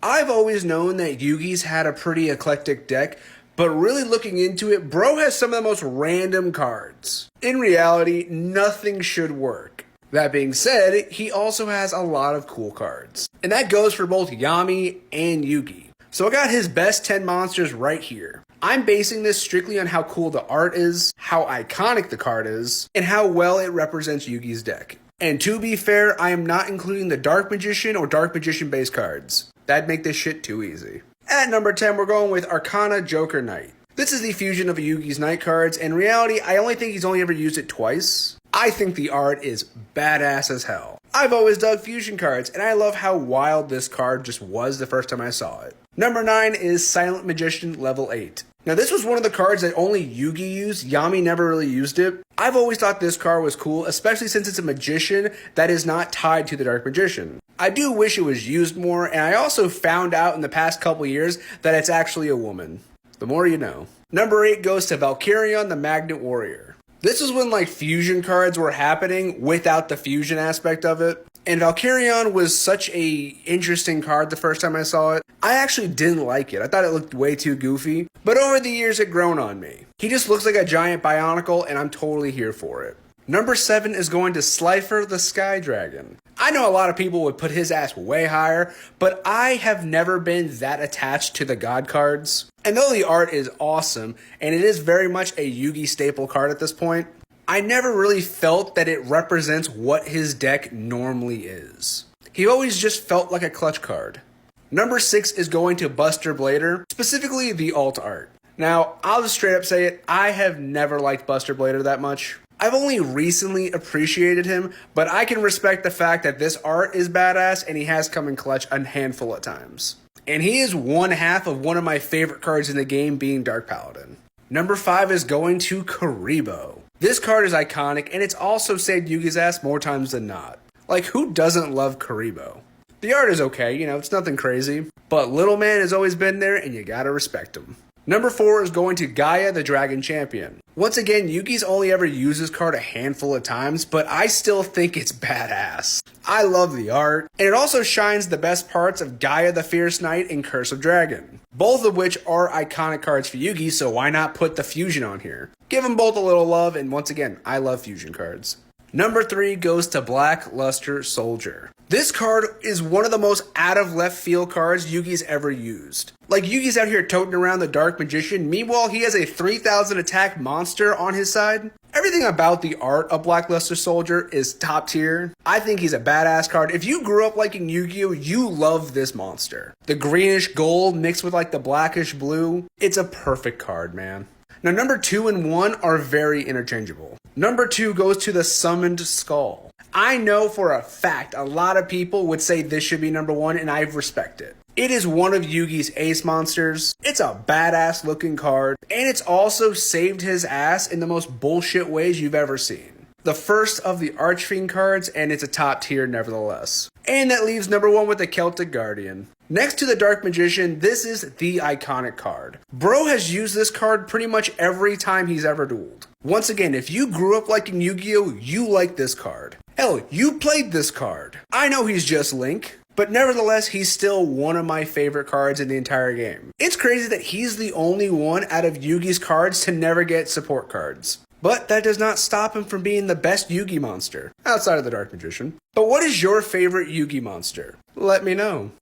I've always known that Yugi's had a pretty eclectic deck, but really looking into it, bro has some of the most random cards. In reality, nothing should work. That being said, he also has a lot of cool cards. And that goes for both Yami and Yugi. So I got his best 10 monsters right here. I'm basing this strictly on how cool the art is, how iconic the card is, and how well it represents Yugi's deck. And to be fair, I am not including the Dark Magician or Dark Magician base cards. That'd make this shit too easy. At number 10, we're going with Arcana Joker Knight. This is the fusion of Yugi's Knight cards. In reality, I only think he's only ever used it twice. I think the art is badass as hell. I've always dug fusion cards, and I love how wild this card just was the first time I saw it. Number 9 is Silent Magician level 8. Now this was one of the cards that only Yugi used. Yami never really used it. I've always thought this card was cool, especially since it's a magician that is not tied to the Dark Magician. I do wish it was used more, and I also found out in the past couple years that it's actually a woman. The more you know. Number 8 goes to Valkyrion the Magnet Warrior. This was when like fusion cards were happening without the fusion aspect of it. And Valkyrion was such a interesting card the first time I saw it. I actually didn't like it. I thought it looked way too goofy. But over the years it grown on me. He just looks like a giant Bionicle and I'm totally here for it. Number 7 is going to Slifer the Sky Dragon. I know a lot of people would put his ass way higher, but I have never been that attached to the God cards. And though the art is awesome, and it is very much a Yugi staple card at this point, I never really felt that it represents what his deck normally is. He always just felt like a clutch card. Number 6 is going to Buster Blader, specifically the alt art. Now, I'll just straight up say it, I have never liked Buster Blader that much. I've only recently appreciated him, but I can respect the fact that this art is badass and he has come in clutch a handful of times. And he is one half of one of my favorite cards in the game, being Dark Paladin. Number 5 is going to Karibo. This card is iconic and it's also saved Yugi's ass more times than not. Like, who doesn't love Karibo? The art is okay, you know, it's nothing crazy, but Little Man has always been there and you gotta respect him. Number 4 is going to Gaia the Dragon Champion. Once again, Yugi's only ever used this card a handful of times, but I still think it's badass. I love the art, and it also shines the best parts of Gaia the Fierce Knight and Curse of Dragon. Both of which are iconic cards for Yugi, so why not put the fusion on here? Give them both a little love, and once again, I love fusion cards. Number 3 goes to Black Luster Soldier. This card is one of the most out of left field cards Yugi's ever used. Like, Yugi's out here toting around the Dark Magician, meanwhile he has a 3000 attack monster on his side. Everything about the art of Black Luster Soldier is top tier. I think he's a badass card. If you grew up liking Yu-Gi-Oh, you love this monster. The greenish gold mixed with like the blackish blue, it's a perfect card, man. Now, number 2 and 1 are very interchangeable. Number 2 goes to the Summoned Skull. I know for a fact a lot of people would say this should be number 1, and I respect it. It is one of Yugi's ace monsters. It's a badass looking card, and it's also saved his ass in the most bullshit ways you've ever seen. The first of the Archfiend cards, and it's a top tier nevertheless. And that leaves number 1 with the Celtic Guardian. Next to the Dark Magician, this is the iconic card. Bro has used this card pretty much every time he's ever dueled. Once again, if you grew up liking Yu-Gi-Oh, you like this card. Hell, you played this card. I know he's just Link, but nevertheless, he's still one of my favorite cards in the entire game. It's crazy that he's the only one out of Yugi's cards to never get support cards. But that does not stop him from being the best Yugi monster, outside of the Dark Magician. But what is your favorite Yugi monster? Let me know.